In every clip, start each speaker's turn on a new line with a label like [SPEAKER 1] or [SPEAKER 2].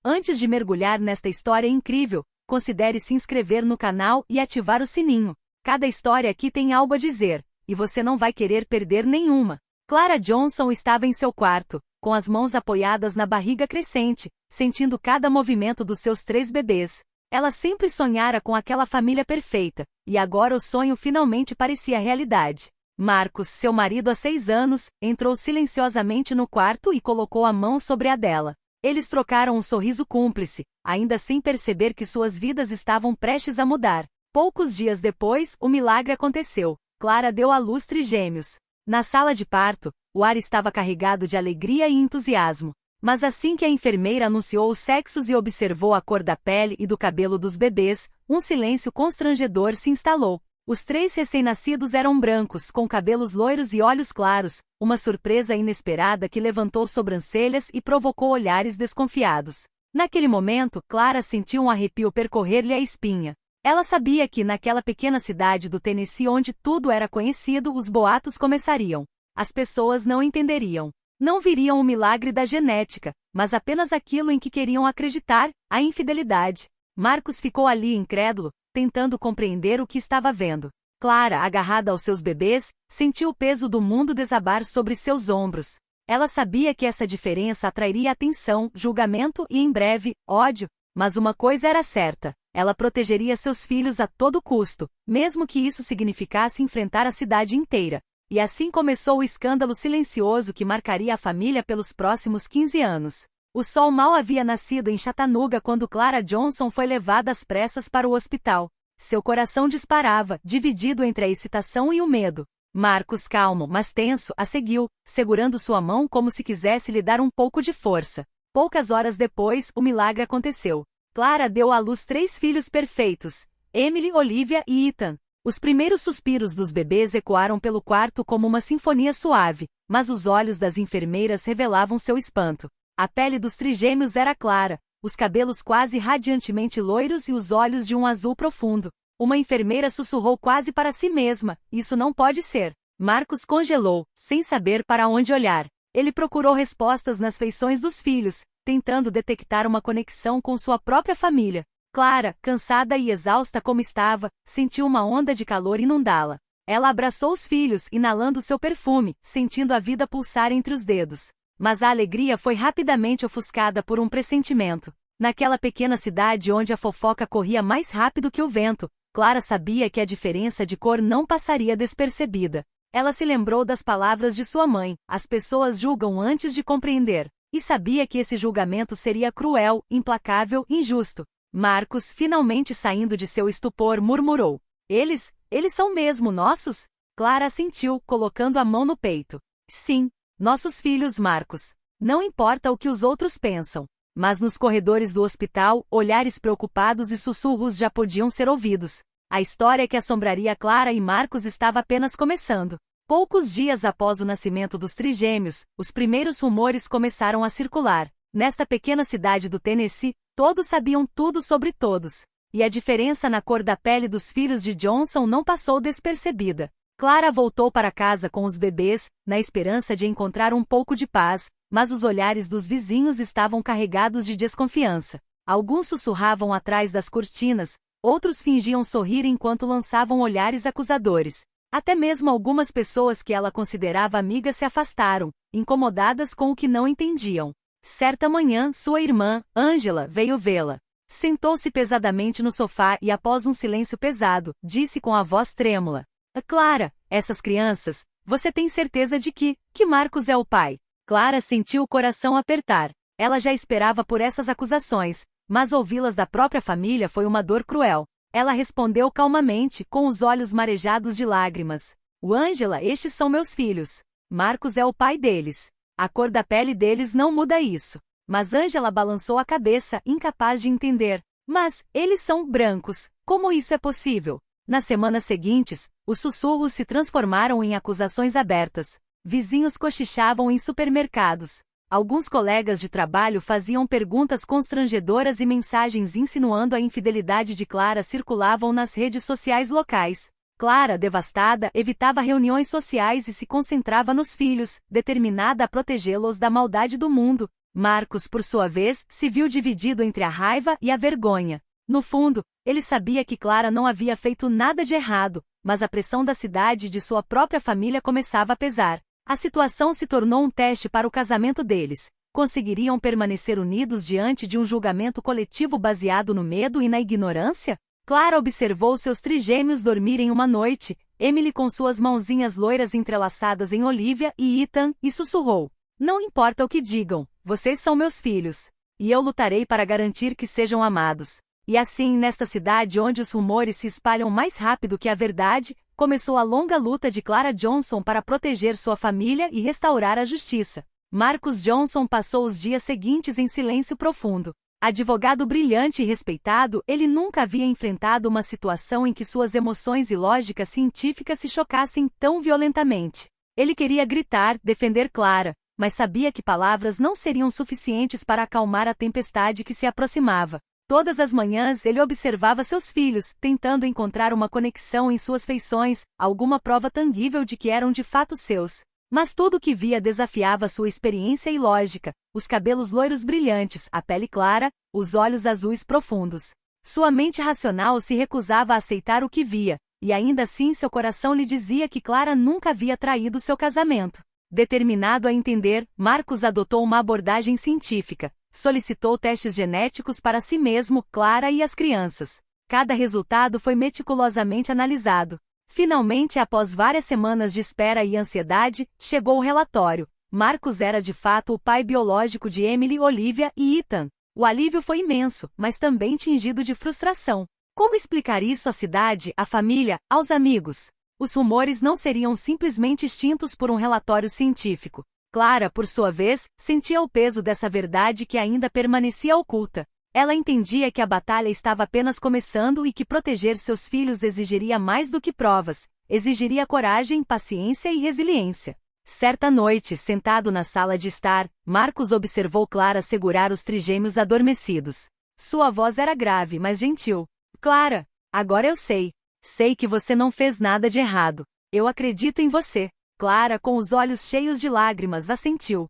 [SPEAKER 1] Antes de mergulhar nesta história incrível, considere se inscrever no canal e ativar o sininho. Cada história aqui tem algo a dizer, e você não vai querer perder nenhuma. Clara Johnson estava em seu quarto, com as mãos apoiadas na barriga crescente, sentindo cada movimento dos seus 3 bebês. Ela sempre sonhara com aquela família perfeita, e agora o sonho finalmente parecia realidade. Marcus, seu marido há 6 anos, entrou silenciosamente no quarto e colocou a mão sobre a dela. Eles trocaram um sorriso cúmplice, ainda sem perceber que suas vidas estavam prestes a mudar. Poucos dias depois, o milagre aconteceu. Clara deu à luz trigêmeos. Na sala de parto, o ar estava carregado de alegria e entusiasmo. Mas assim que a enfermeira anunciou os sexos e observou a cor da pele e do cabelo dos bebês, um silêncio constrangedor se instalou. Os 3 recém-nascidos eram brancos, com cabelos loiros e olhos claros, uma surpresa inesperada que levantou sobrancelhas e provocou olhares desconfiados. Naquele momento, Clara sentiu um arrepio percorrer-lhe a espinha. Ela sabia que naquela pequena cidade do Tennessee onde tudo era conhecido, os boatos começariam. As pessoas não entenderiam. Não viriam o milagre da genética, mas apenas aquilo em que queriam acreditar, a infidelidade. Marcus ficou ali incrédulo, tentando compreender o que estava vendo. Clara, agarrada aos seus bebês, sentiu o peso do mundo desabar sobre seus ombros. Ela sabia que essa diferença atrairia atenção, julgamento e, em breve, ódio. Mas uma coisa era certa: ela protegeria seus filhos a todo custo, mesmo que isso significasse enfrentar a cidade inteira. E assim começou o escândalo silencioso que marcaria a família pelos próximos 15 anos. O sol mal havia nascido em Chattanooga quando Clara Johnson foi levada às pressas para o hospital. Seu coração disparava, dividido entre a excitação e o medo. Marcus, calmo, mas tenso, a seguiu, segurando sua mão como se quisesse lhe dar um pouco de força. Poucas horas depois, o milagre aconteceu. Clara deu à luz 3 filhos perfeitos: Emily, Olivia e Ethan. Os primeiros suspiros dos bebês ecoaram pelo quarto como uma sinfonia suave, mas os olhos das enfermeiras revelavam seu espanto. A pele dos trigêmeos era clara, os cabelos quase radiantemente loiros e os olhos de um azul profundo. Uma enfermeira sussurrou quase para si mesma: "Isso não pode ser." Marcus congelou, sem saber para onde olhar. Ele procurou respostas nas feições dos filhos, tentando detectar uma conexão com sua própria família. Clara, cansada e exausta como estava, sentiu uma onda de calor inundá-la. Ela abraçou os filhos, inalando seu perfume, sentindo a vida pulsar entre os dedos. Mas a alegria foi rapidamente ofuscada por um pressentimento. Naquela pequena cidade onde a fofoca corria mais rápido que o vento, Clara sabia que a diferença de cor não passaria despercebida. Ela se lembrou das palavras de sua mãe: "As pessoas julgam antes de compreender." E sabia que esse julgamento seria cruel, implacável, injusto. Marcus, finalmente saindo de seu estupor, murmurou: Eles são mesmo nossos?" Clara assentiu, colocando a mão no peito. "Sim, nossos filhos, Marcus. Não importa o que os outros pensam." Mas nos corredores do hospital, olhares preocupados e sussurros já podiam ser ouvidos. A história que assombraria Clara e Marcus estava apenas começando. Poucos dias após o nascimento dos trigêmeos, os primeiros rumores começaram a circular. Nesta pequena cidade do Tennessee, todos sabiam tudo sobre todos. E a diferença na cor da pele dos filhos de Johnson não passou despercebida. Clara voltou para casa com os bebês, na esperança de encontrar um pouco de paz, mas os olhares dos vizinhos estavam carregados de desconfiança. Alguns sussurravam atrás das cortinas, outros fingiam sorrir enquanto lançavam olhares acusadores. Até mesmo algumas pessoas que ela considerava amigas se afastaram, incomodadas com o que não entendiam. Certa manhã, sua irmã, Angela, veio vê-la. Sentou-se pesadamente no sofá e, após um silêncio pesado, disse com a voz trêmula: "Clara, essas crianças, você tem certeza de que Marcus é o pai?" Clara sentiu o coração apertar. Ela já esperava por essas acusações, mas ouvi-las da própria família foi uma dor cruel. Ela respondeu calmamente, com os olhos marejados de lágrimas: Angela, estes são meus filhos. Marcus é o pai deles. A cor da pele deles não muda isso." Mas Angela balançou a cabeça, incapaz de entender. "Mas, eles são brancos, como isso é possível?" Nas semanas seguintes, os sussurros se transformaram em acusações abertas. Vizinhos cochichavam em supermercados. Alguns colegas de trabalho faziam perguntas constrangedoras e mensagens insinuando a infidelidade de Clara circulavam nas redes sociais locais. Clara, devastada, evitava reuniões sociais e se concentrava nos filhos, determinada a protegê-los da maldade do mundo. Marcos, por sua vez, se viu dividido entre a raiva e a vergonha. No fundo, ele sabia que Clara não havia feito nada de errado, mas a pressão da cidade e de sua própria família começava a pesar. A situação se tornou um teste para o casamento deles. Conseguiriam permanecer unidos diante de um julgamento coletivo baseado no medo e na ignorância? Clara observou seus trigêmeos dormirem uma noite, Emily com suas mãozinhas loiras entrelaçadas em Olivia e Ethan, e sussurrou: "Não importa o que digam, vocês são meus filhos. E eu lutarei para garantir que sejam amados." E assim, nesta cidade onde os rumores se espalham mais rápido que a verdade, começou a longa luta de Clara Johnson para proteger sua família e restaurar a justiça. Marcus Johnson passou os dias seguintes em silêncio profundo. Advogado brilhante e respeitado, ele nunca havia enfrentado uma situação em que suas emoções e lógica científica se chocassem tão violentamente. Ele queria gritar, defender Clara, mas sabia que palavras não seriam suficientes para acalmar a tempestade que se aproximava. Todas as manhãs ele observava seus filhos, tentando encontrar uma conexão em suas feições, alguma prova tangível de que eram de fato seus. Mas tudo o que via desafiava sua experiência e lógica: os cabelos loiros brilhantes, a pele clara, os olhos azuis profundos. Sua mente racional se recusava a aceitar o que via, e ainda assim seu coração lhe dizia que Clara nunca havia traído seu casamento. Determinado a entender, Marcus adotou uma abordagem científica. Solicitou testes genéticos para si mesmo, Clara e as crianças. Cada resultado foi meticulosamente analisado. Finalmente, após várias semanas de espera e ansiedade, chegou o relatório. Marcus era de fato o pai biológico de Emily, Olivia e Ethan. O alívio foi imenso, mas também tingido de frustração. Como explicar isso à cidade, à família, aos amigos? Os rumores não seriam simplesmente extintos por um relatório científico. Clara, por sua vez, sentia o peso dessa verdade que ainda permanecia oculta. Ela entendia que a batalha estava apenas começando e que proteger seus filhos exigiria mais do que provas, exigiria coragem, paciência e resiliência. Certa noite, sentado na sala de estar, Marcus observou Clara segurar os trigêmeos adormecidos. Sua voz era grave, mas gentil. "Clara, agora eu sei. Sei que você não fez nada de errado. Eu acredito em você." Clara, com os olhos cheios de lágrimas, assentiu.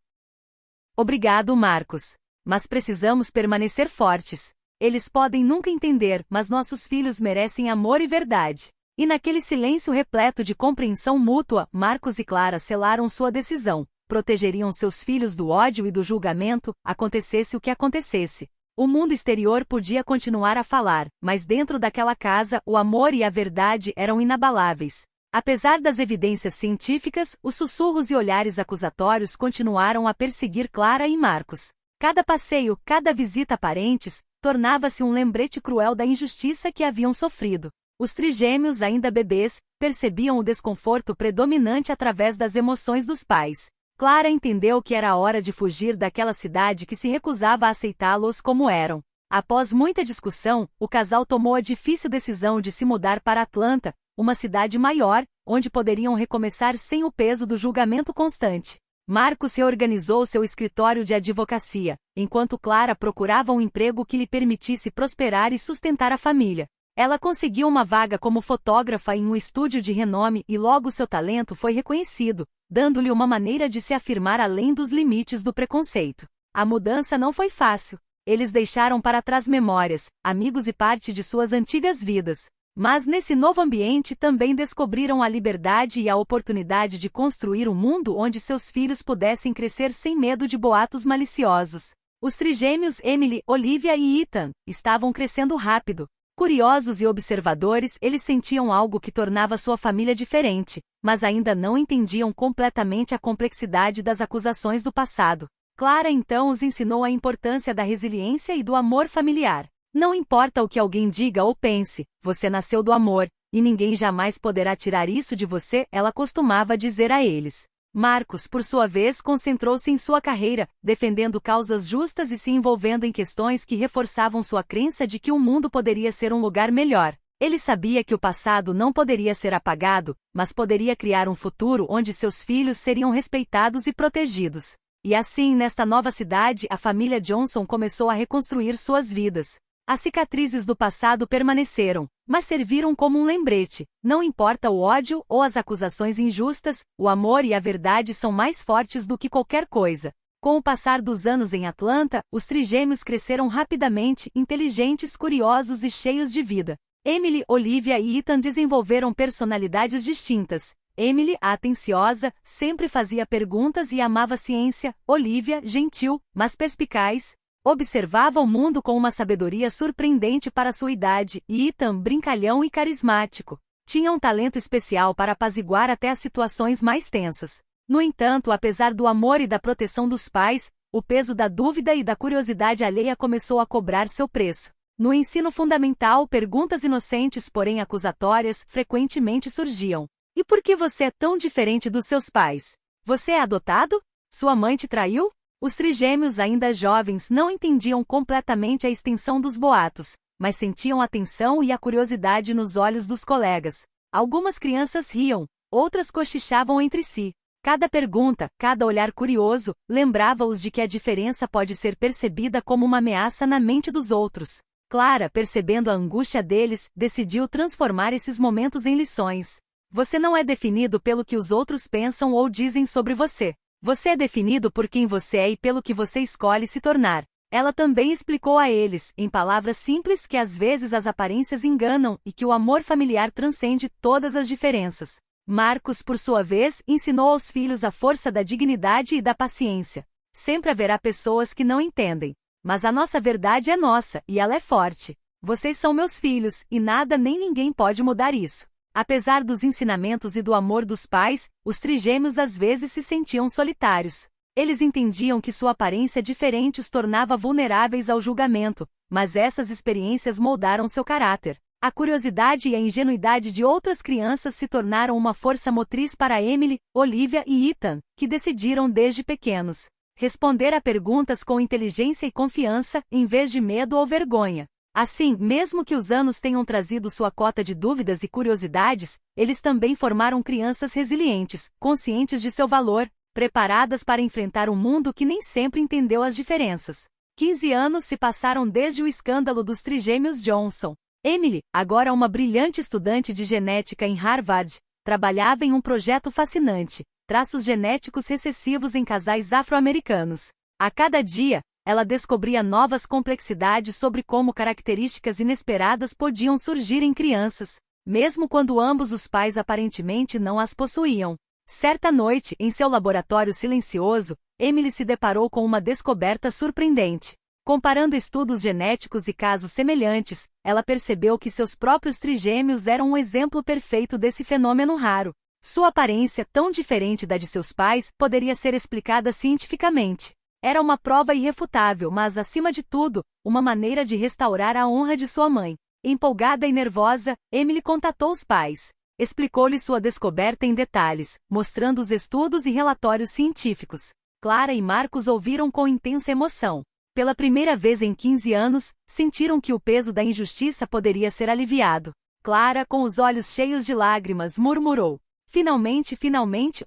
[SPEAKER 1] "Obrigado, Marcus. Mas precisamos permanecer fortes. Eles podem nunca entender, mas nossos filhos merecem amor e verdade." E naquele silêncio repleto de compreensão mútua, Marcus e Clara selaram sua decisão. Protegeriam seus filhos do ódio e do julgamento, acontecesse o que acontecesse. O mundo exterior podia continuar a falar, mas dentro daquela casa, o amor e a verdade eram inabaláveis. Apesar das evidências científicas, os sussurros e olhares acusatórios continuaram a perseguir Clara e Marcus. Cada passeio, cada visita a parentes, tornava-se um lembrete cruel da injustiça que haviam sofrido. Os trigêmeos, ainda bebês, percebiam o desconforto predominante através das emoções dos pais. Clara entendeu que era a hora de fugir daquela cidade que se recusava a aceitá-los como eram. Após muita discussão, o casal tomou a difícil decisão de se mudar para Atlanta, uma cidade maior, onde poderiam recomeçar sem o peso do julgamento constante. Marcus reorganizou seu escritório de advocacia, enquanto Clara procurava um emprego que lhe permitisse prosperar e sustentar a família. Ela conseguiu uma vaga como fotógrafa em um estúdio de renome e logo seu talento foi reconhecido, dando-lhe uma maneira de se afirmar além dos limites do preconceito. A mudança não foi fácil. Eles deixaram para trás memórias, amigos e parte de suas antigas vidas. Mas nesse novo ambiente também descobriram a liberdade e a oportunidade de construir um mundo onde seus filhos pudessem crescer sem medo de boatos maliciosos. Os trigêmeos Emily, Olivia e Ethan estavam crescendo rápido. Curiosos e observadores, eles sentiam algo que tornava sua família diferente, mas ainda não entendiam completamente a complexidade das acusações do passado. Clara então os ensinou a importância da resiliência e do amor familiar. Não importa o que alguém diga ou pense, você nasceu do amor, e ninguém jamais poderá tirar isso de você, ela costumava dizer a eles. Marcus, por sua vez, concentrou-se em sua carreira, defendendo causas justas e se envolvendo em questões que reforçavam sua crença de que o mundo poderia ser um lugar melhor. Ele sabia que o passado não poderia ser apagado, mas poderia criar um futuro onde seus filhos seriam respeitados e protegidos. E assim, nesta nova cidade, a família Johnson começou a reconstruir suas vidas. As cicatrizes do passado permaneceram, mas serviram como um lembrete. Não importa o ódio ou as acusações injustas, o amor e a verdade são mais fortes do que qualquer coisa. Com o passar dos anos em Atlanta, os trigêmeos cresceram rapidamente, inteligentes, curiosos e cheios de vida. Emily, Olivia e Ethan desenvolveram personalidades distintas. Emily, a atenciosa, sempre fazia perguntas e amava ciência. Olivia, gentil, mas perspicaz, observava o mundo com uma sabedoria surpreendente para sua idade. E Ethan, brincalhão e carismático, tinha um talento especial para apaziguar até as situações mais tensas. No entanto, apesar do amor e da proteção dos pais, o peso da dúvida e da curiosidade alheia começou a cobrar seu preço. No ensino fundamental, perguntas inocentes, porém acusatórias, frequentemente surgiam. E por que você é tão diferente dos seus pais? Você é adotado? Sua mãe te traiu? Os trigêmeos, ainda jovens, não entendiam completamente a extensão dos boatos, mas sentiam a tensão e a curiosidade nos olhos dos colegas. Algumas crianças riam, outras cochichavam entre si. Cada pergunta, cada olhar curioso, lembrava-os de que a diferença pode ser percebida como uma ameaça na mente dos outros. Clara, percebendo a angústia deles, decidiu transformar esses momentos em lições. Você não é definido pelo que os outros pensam ou dizem sobre você. Você é definido por quem você é e pelo que você escolhe se tornar. Ela também explicou a eles, em palavras simples, que às vezes as aparências enganam e que o amor familiar transcende todas as diferenças. Marcos, por sua vez, ensinou aos filhos a força da dignidade e da paciência. Sempre haverá pessoas que não entendem. Mas a nossa verdade é nossa, e ela é forte. Vocês são meus filhos, e nada nem ninguém pode mudar isso. Apesar dos ensinamentos e do amor dos pais, os trigêmeos às vezes se sentiam solitários. Eles entendiam que sua aparência diferente os tornava vulneráveis ao julgamento, mas essas experiências moldaram seu caráter. A curiosidade e a ingenuidade de outras crianças se tornaram uma força motriz para Emily, Olivia e Ethan, que decidiram desde pequenos responder a perguntas com inteligência e confiança, em vez de medo ou vergonha. Assim, mesmo que os anos tenham trazido sua cota de dúvidas e curiosidades, eles também formaram crianças resilientes, conscientes de seu valor, preparadas para enfrentar um mundo que nem sempre entendeu as diferenças. 15 anos se passaram desde o escândalo dos trigêmeos Johnson. Emily, agora uma brilhante estudante de genética em Harvard, trabalhava em um projeto fascinante: traços genéticos recessivos em casais afro-americanos. A cada dia, ela descobria novas complexidades sobre como características inesperadas podiam surgir em crianças, mesmo quando ambos os pais aparentemente não as possuíam. Certa noite, em seu laboratório silencioso, Emily se deparou com uma descoberta surpreendente. Comparando estudos genéticos e casos semelhantes, ela percebeu que seus próprios trigêmeos eram um exemplo perfeito desse fenômeno raro. Sua aparência, tão diferente da de seus pais, poderia ser explicada cientificamente. Era uma prova irrefutável, mas, acima de tudo, uma maneira de restaurar a honra de sua mãe. Empolgada e nervosa, Emily contatou os pais. Explicou-lhes sua descoberta em detalhes, mostrando os estudos e relatórios científicos. Clara e Marcos ouviram com intensa emoção. Pela primeira vez em 15 anos, sentiram que o peso da injustiça poderia ser aliviado. Clara, com os olhos cheios de lágrimas, murmurou: Finalmente,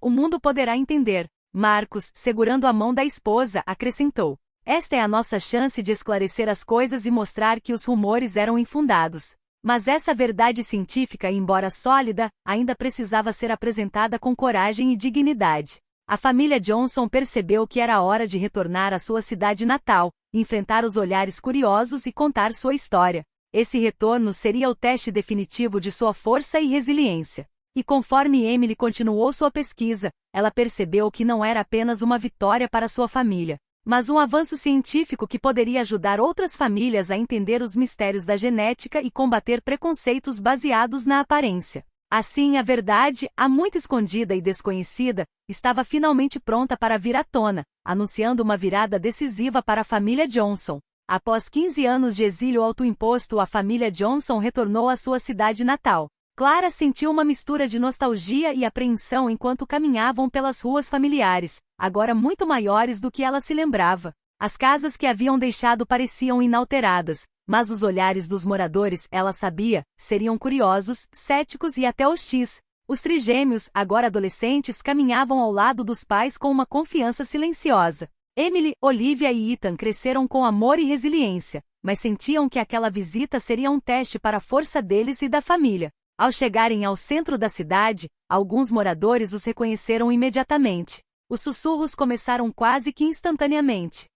[SPEAKER 1] o mundo poderá entender. Marcos, segurando a mão da esposa, acrescentou: Esta é a nossa chance de esclarecer as coisas e mostrar que os rumores eram infundados. Mas essa verdade científica, embora sólida, ainda precisava ser apresentada com coragem e dignidade. A família Johnson percebeu que era hora de retornar à sua cidade natal, enfrentar os olhares curiosos e contar sua história. Esse retorno seria o teste definitivo de sua força e resiliência. E conforme Emily continuou sua pesquisa, ela percebeu que não era apenas uma vitória para sua família, mas um avanço científico que poderia ajudar outras famílias a entender os mistérios da genética e combater preconceitos baseados na aparência. Assim, a verdade, há muito escondida e desconhecida, estava finalmente pronta para vir à tona, anunciando uma virada decisiva para a família Johnson. Após 15 anos de exílio autoimposto, a família Johnson retornou à sua cidade natal. Clara sentiu uma mistura de nostalgia e apreensão enquanto caminhavam pelas ruas familiares, agora muito maiores do que ela se lembrava. As casas que haviam deixado pareciam inalteradas, mas os olhares dos moradores, ela sabia, seriam curiosos, céticos e até hostis. Os trigêmeos, agora adolescentes, caminhavam ao lado dos pais com uma confiança silenciosa. Emily, Olivia e Ethan cresceram com amor e resiliência, mas sentiam que aquela visita seria um teste para a força deles e da família. Ao chegarem ao centro da cidade, alguns moradores os reconheceram imediatamente. Os sussurros começaram quase que instantaneamente.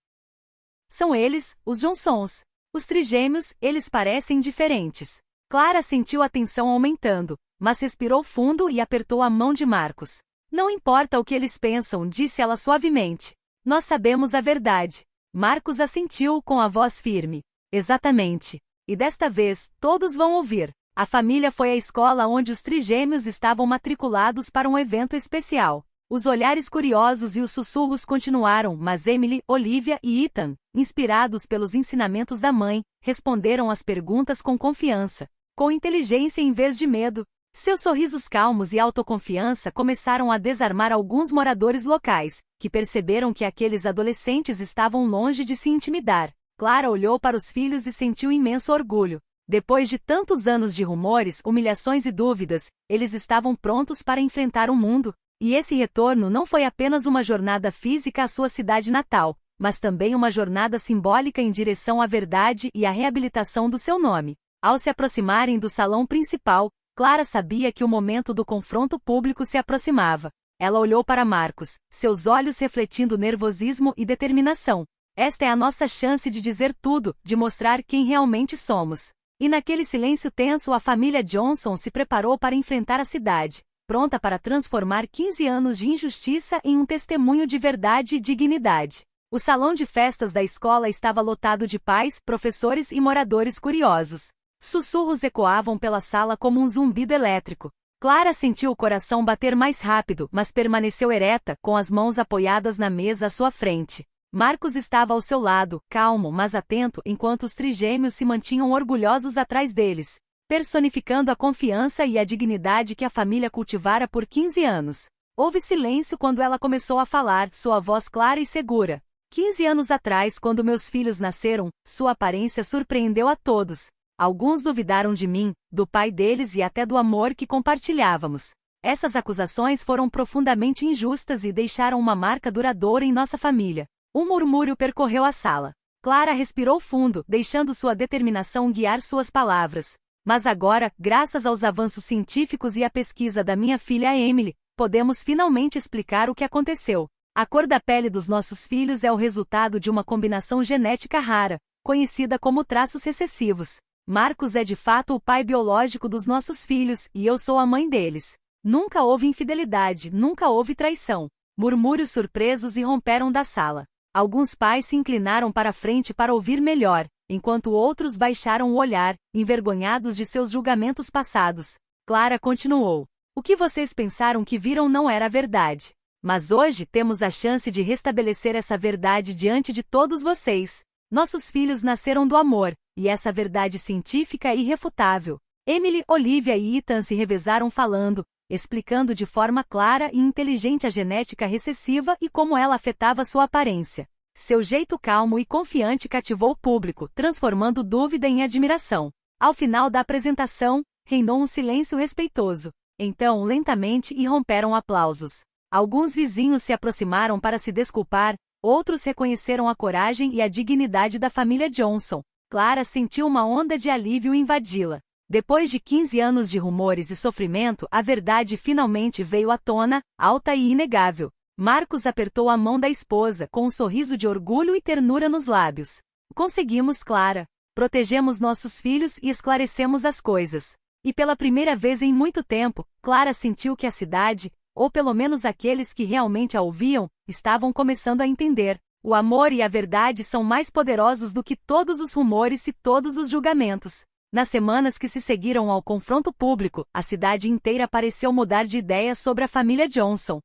[SPEAKER 1] São eles, os Johnsons. Os trigêmeos, eles parecem diferentes. Clara sentiu a tensão aumentando, mas respirou fundo e apertou a mão de Marcos. Não importa o que eles pensam, disse ela suavemente. Nós sabemos a verdade. Marcos assentiu com a voz firme. Exatamente. E desta vez, todos vão ouvir. A família foi à escola onde os trigêmeos estavam matriculados para um evento especial. Os olhares curiosos e os sussurros continuaram, mas Emily, Olivia e Ethan, inspirados pelos ensinamentos da mãe, responderam às perguntas com confiança, com inteligência em vez de medo. Seus sorrisos calmos e autoconfiança começaram a desarmar alguns moradores locais, que perceberam que aqueles adolescentes estavam longe de se intimidar. Clara olhou para os filhos e sentiu imenso orgulho. Depois de tantos anos de rumores, humilhações e dúvidas, eles estavam prontos para enfrentar o mundo. E esse retorno não foi apenas uma jornada física à sua cidade natal, mas também uma jornada simbólica em direção à verdade e à reabilitação do seu nome. Ao se aproximarem do salão principal, Clara sabia que o momento do confronto público se aproximava. Ela olhou para Marcos, seus olhos refletindo nervosismo e determinação. Esta é a nossa chance de dizer tudo, de mostrar quem realmente somos. E naquele silêncio tenso, a família Johnson se preparou para enfrentar a cidade, pronta para transformar 15 anos de injustiça em um testemunho de verdade e dignidade. O salão de festas da escola estava lotado de pais, professores e moradores curiosos. Sussurros ecoavam pela sala como um zumbido elétrico. Clara sentiu o coração bater mais rápido, mas permaneceu ereta, com as mãos apoiadas na mesa à sua frente. Marcos estava ao seu lado, calmo mas atento, enquanto os trigêmeos se mantinham orgulhosos atrás deles, personificando a confiança e a dignidade que a família cultivara por 15 anos. Houve silêncio quando ela começou a falar, sua voz clara e segura. 15 anos atrás, quando meus filhos nasceram, sua aparência surpreendeu a todos. Alguns duvidaram de mim, do pai deles e até do amor que compartilhávamos. Essas acusações foram profundamente injustas e deixaram uma marca duradoura em nossa família. Um murmúrio percorreu a sala. Clara respirou fundo, deixando sua determinação guiar suas palavras. Mas agora, graças aos avanços científicos e à pesquisa da minha filha Emily, podemos finalmente explicar o que aconteceu. A cor da pele dos nossos filhos é o resultado de uma combinação genética rara, conhecida como traços recessivos. Marcos é de fato o pai biológico dos nossos filhos, e eu sou a mãe deles. Nunca houve infidelidade, nunca houve traição. Murmúrios surpresos irromperam da sala. Alguns pais se inclinaram para a frente para ouvir melhor, enquanto outros baixaram o olhar, envergonhados de seus julgamentos passados. Clara continuou. O que vocês pensaram que viram não era a verdade. Mas hoje temos a chance de restabelecer essa verdade diante de todos vocês. Nossos filhos nasceram do amor, e essa verdade científica é irrefutável. Emily, Olivia e Ethan se revezaram falando, explicando de forma clara e inteligente a genética recessiva e como ela afetava sua aparência. Seu jeito calmo e confiante cativou o público, transformando dúvida em admiração. Ao final da apresentação, reinou um silêncio respeitoso. Então, lentamente, irromperam aplausos. Alguns vizinhos se aproximaram para se desculpar, outros reconheceram a coragem e a dignidade da família Johnson. Clara sentiu uma onda de alívio invadi-la. Depois de 15 anos de rumores e sofrimento, a verdade finalmente veio à tona, alta e inegável. Marcos apertou a mão da esposa, com um sorriso de orgulho e ternura nos lábios. Conseguimos, Clara. Protegemos nossos filhos e esclarecemos as coisas. E pela primeira vez em muito tempo, Clara sentiu que a cidade, ou pelo menos aqueles que realmente a ouviam, estavam começando a entender. O amor e a verdade são mais poderosos do que todos os rumores e todos os julgamentos. Nas semanas que se seguiram ao confronto público, a cidade inteira pareceu mudar de ideia sobre a família Johnson.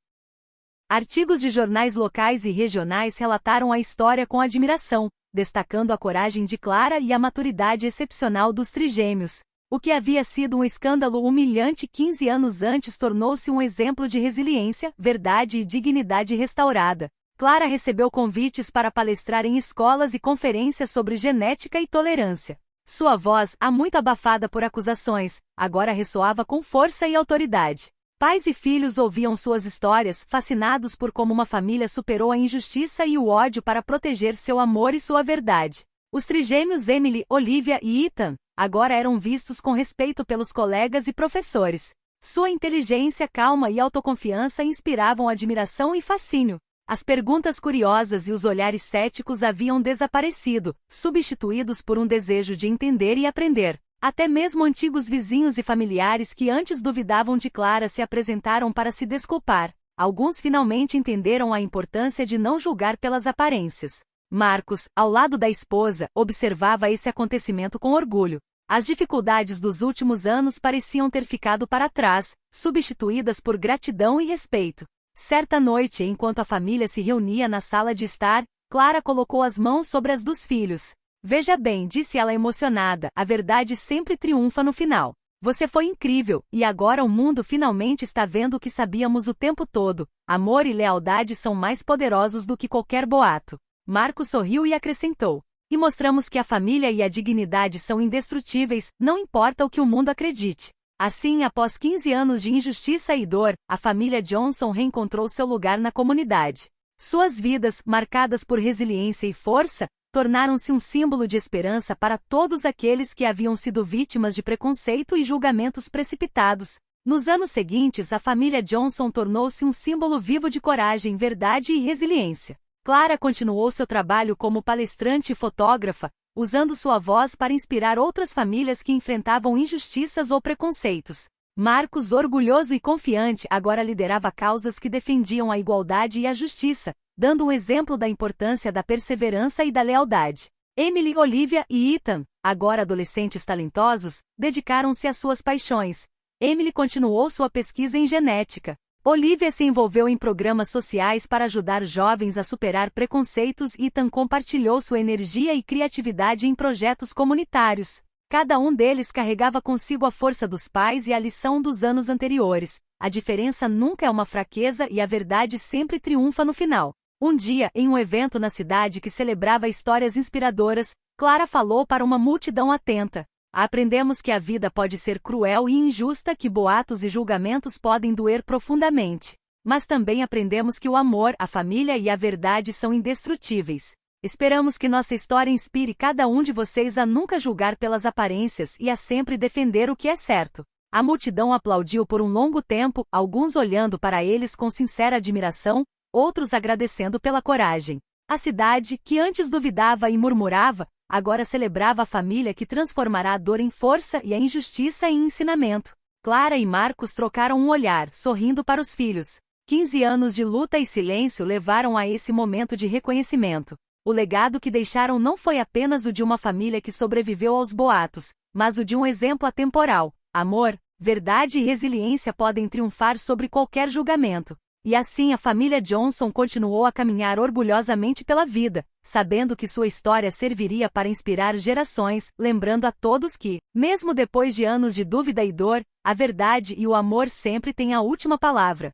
[SPEAKER 1] Artigos de jornais locais e regionais relataram a história com admiração, destacando a coragem de Clara e a maturidade excepcional dos trigêmeos. O que havia sido um escândalo humilhante 15 anos antes tornou-se um exemplo de resiliência, verdade e dignidade restaurada. Clara recebeu convites para palestrar em escolas e conferências sobre genética e tolerância. Sua voz, há muito abafada por acusações, agora ressoava com força e autoridade. Pais e filhos ouviam suas histórias, fascinados por como uma família superou a injustiça e o ódio para proteger seu amor e sua verdade. Os trigêmeos Emily, Olivia e Ethan, agora eram vistos com respeito pelos colegas e professores. Sua inteligência, calma e autoconfiança inspiravam admiração e fascínio. As perguntas curiosas e os olhares céticos haviam desaparecido, substituídos por um desejo de entender e aprender. Até mesmo antigos vizinhos e familiares que antes duvidavam de Clara se apresentaram para se desculpar. Alguns finalmente entenderam a importância de não julgar pelas aparências. Marcos, ao lado da esposa, observava esse acontecimento com orgulho. As dificuldades dos últimos anos pareciam ter ficado para trás, substituídas por gratidão e respeito. Certa noite, enquanto a família se reunia na sala de estar, Clara colocou as mãos sobre as dos filhos. Veja bem, disse ela emocionada, a verdade sempre triunfa no final. Você foi incrível, e agora o mundo finalmente está vendo o que sabíamos o tempo todo. Amor e lealdade são mais poderosos do que qualquer boato. Marcos sorriu e acrescentou. E mostramos que a família e a dignidade são indestrutíveis, não importa o que o mundo acredite. Assim, após 15 anos de injustiça e dor, a família Johnson reencontrou seu lugar na comunidade. Suas vidas, marcadas por resiliência e força, tornaram-se um símbolo de esperança para todos aqueles que haviam sido vítimas de preconceito e julgamentos precipitados. Nos anos seguintes, a família Johnson tornou-se um símbolo vivo de coragem, verdade e resiliência. Clara continuou seu trabalho como palestrante e fotógrafa, usando sua voz para inspirar outras famílias que enfrentavam injustiças ou preconceitos. Marcos, orgulhoso e confiante, agora liderava causas que defendiam a igualdade e a justiça, dando um exemplo da importância da perseverança e da lealdade. Emily, Olivia e Ethan, agora adolescentes talentosos, dedicaram-se às suas paixões. Emily continuou sua pesquisa em genética. Olivia se envolveu em programas sociais para ajudar jovens a superar preconceitos e Ethan compartilhou sua energia e criatividade em projetos comunitários. Cada um deles carregava consigo a força dos pais e a lição dos anos anteriores. A diferença nunca é uma fraqueza e a verdade sempre triunfa no final. Um dia, em um evento na cidade que celebrava histórias inspiradoras, Clara falou para uma multidão atenta. Aprendemos que a vida pode ser cruel e injusta, que boatos e julgamentos podem doer profundamente. Mas também aprendemos que o amor, a família e a verdade são indestrutíveis. Esperamos que nossa história inspire cada um de vocês a nunca julgar pelas aparências e a sempre defender o que é certo. A multidão aplaudiu por um longo tempo, alguns olhando para eles com sincera admiração, outros agradecendo pela coragem. A cidade, que antes duvidava e murmurava, agora celebrava a família que transformará a dor em força e a injustiça em ensinamento. Clara e Marcos trocaram um olhar, sorrindo para os filhos. 15 anos de luta e silêncio levaram a esse momento de reconhecimento. O legado que deixaram não foi apenas o de uma família que sobreviveu aos boatos, mas o de um exemplo atemporal. Amor, verdade e resiliência podem triunfar sobre qualquer julgamento. E assim a família Johnson continuou a caminhar orgulhosamente pela vida, sabendo que sua história serviria para inspirar gerações, lembrando a todos que, mesmo depois de anos de dúvida e dor, a verdade e o amor sempre têm a última palavra.